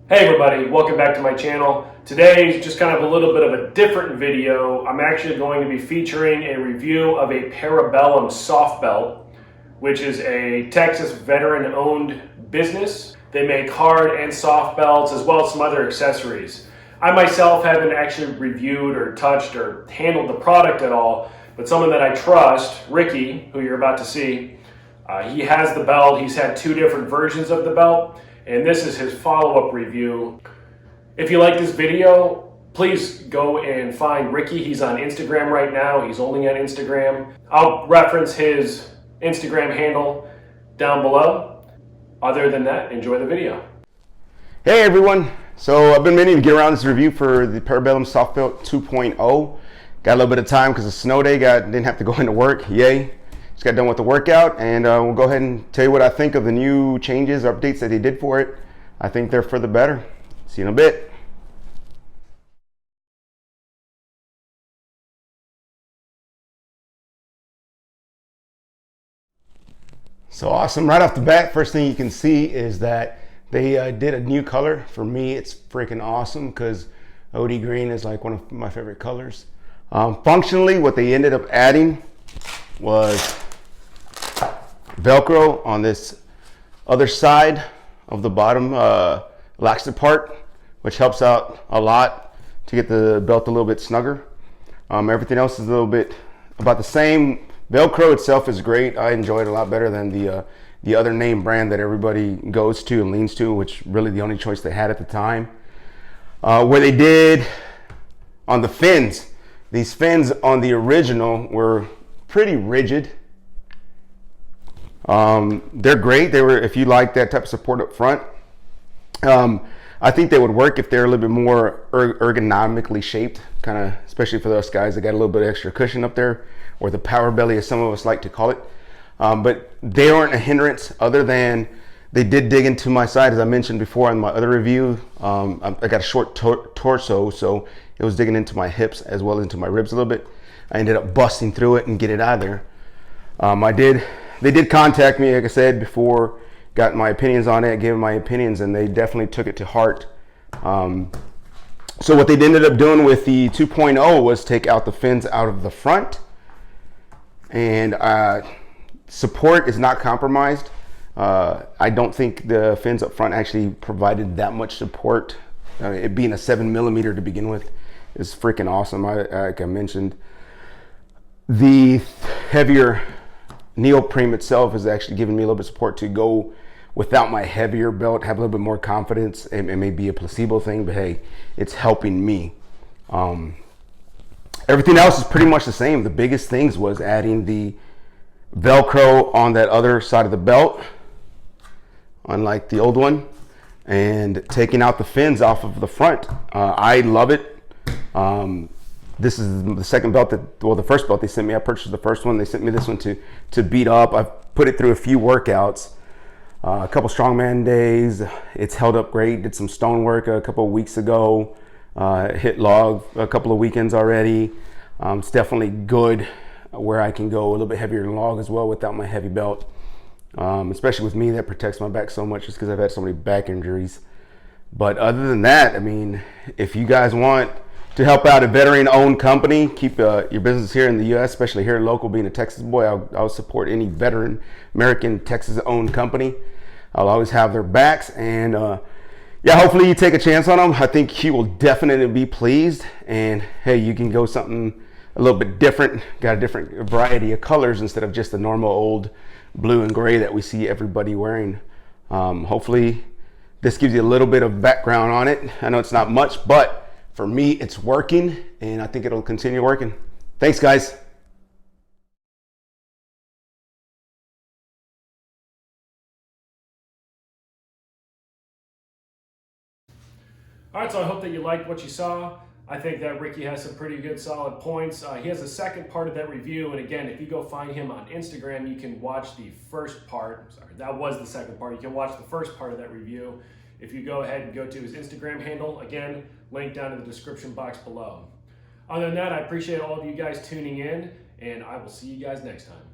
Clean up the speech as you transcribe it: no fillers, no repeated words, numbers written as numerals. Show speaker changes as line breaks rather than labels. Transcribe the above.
Hey everybody, welcome back to my channel. Today is just kind of a little bit of a different video. I'm actually going to be featuring a review of a Parabellum soft belt, which is a Texas veteran-owned business. They make hard and soft belts as well as some other accessories. I myself haven't actually reviewed or touched or handled the product at all, but someone that I trust, Ricky, who you're about to see, he has the belt. He's had two different versions of the belt, and this is his follow-up review. If you like this video, please go and find Ricky. He's on Instagram right now. He's only on Instagram. I'll reference his Instagram handle down below. Other than that, enjoy the video.
Hey everyone, so I've been meaning to get around this review for the Parabellum Soft Belt 2.0. Got a little bit of time because it's snow day, didn't have to go into work, yay. Just got done with the workout, and we'll go ahead and tell you what I think of the new changes or updates that they did for it. I think they're for the better. See you in a bit. So awesome, right off the bat, first thing you can see is that they did a new color. For me, it's freaking awesome because OD green is like one of my favorite colors. Functionally, what they ended up adding was Velcro on this other side of the bottom elastic part, which helps out a lot to get the belt a little bit snugger. Everything else is a little bit about the same. Velcro itself is great. I enjoy it a lot better than the other name brand that everybody goes to and leans to, which really the only choice they had at the time. Where they did on the fins, these fins on the original were pretty rigid. They're great. They were, if you like that type of support up front. I think they would work if they're a little bit more ergonomically shaped, kind of, especially for those guys that got a little bit of extra cushion up there, or the power belly, as some of us like to call it. But they aren't a hindrance, other than they did dig into my side, as I mentioned before in my other review. I got a short torso, so it was digging into my hips as well as into my ribs a little bit. I ended up busting through it and get it out of there. They did contact me, like I said before, got my opinions on it, gave them my opinions, and they definitely took it to heart. So what they ended up doing with the 2.0 was take out the fins out of the front, and support is not compromised. I don't think the fins up front actually provided that much support. It being a 7mm to begin with is freaking awesome. Like I mentioned, the heavier Neoprene itself is actually giving me a little bit of support to go without my heavier belt, have a little bit more confidence. It may be a placebo thing, but hey, it's helping me. Everything else is pretty much the same. The biggest things was adding the Velcro on that other side of the belt, unlike the old one, and taking out the fins off of the front. I love it. This is the second belt the first belt they sent me. I purchased the first one. They sent me this one to beat up. I've put it through a few workouts, a couple strongman days. It's held up great. Did some stone work a couple of weeks ago. Hit log a couple of weekends already. It's definitely good where I can go a little bit heavier than log as well without my heavy belt. Especially with me, that protects my back so much just because I've had so many back injuries. But other than that, I mean, if you guys want to help out a veteran-owned company, keep your business here in the U.S., especially here local, being a Texas boy, I'll support any veteran American Texas-owned company. I'll always have their backs, and yeah, hopefully you take a chance on them. I think he will definitely be pleased, and hey, you can go something a little bit different, got a different variety of colors instead of just the normal old blue and gray that we see everybody wearing. Hopefully this gives you a little bit of background on it. I know it's not much, but for me, it's working, and I think it'll continue working. Thanks, guys.
All right, so I hope that you liked what you saw. I think that Ricky has some pretty good solid points. He has a second part of that review, and again, if you go find him on Instagram, you can watch the first part. Sorry, that was the second part. You can watch the first part of that review if you go ahead and go to his Instagram handle. Again, link down in the description box below. Other than that, I appreciate all of you guys tuning in, and I will see you guys next time.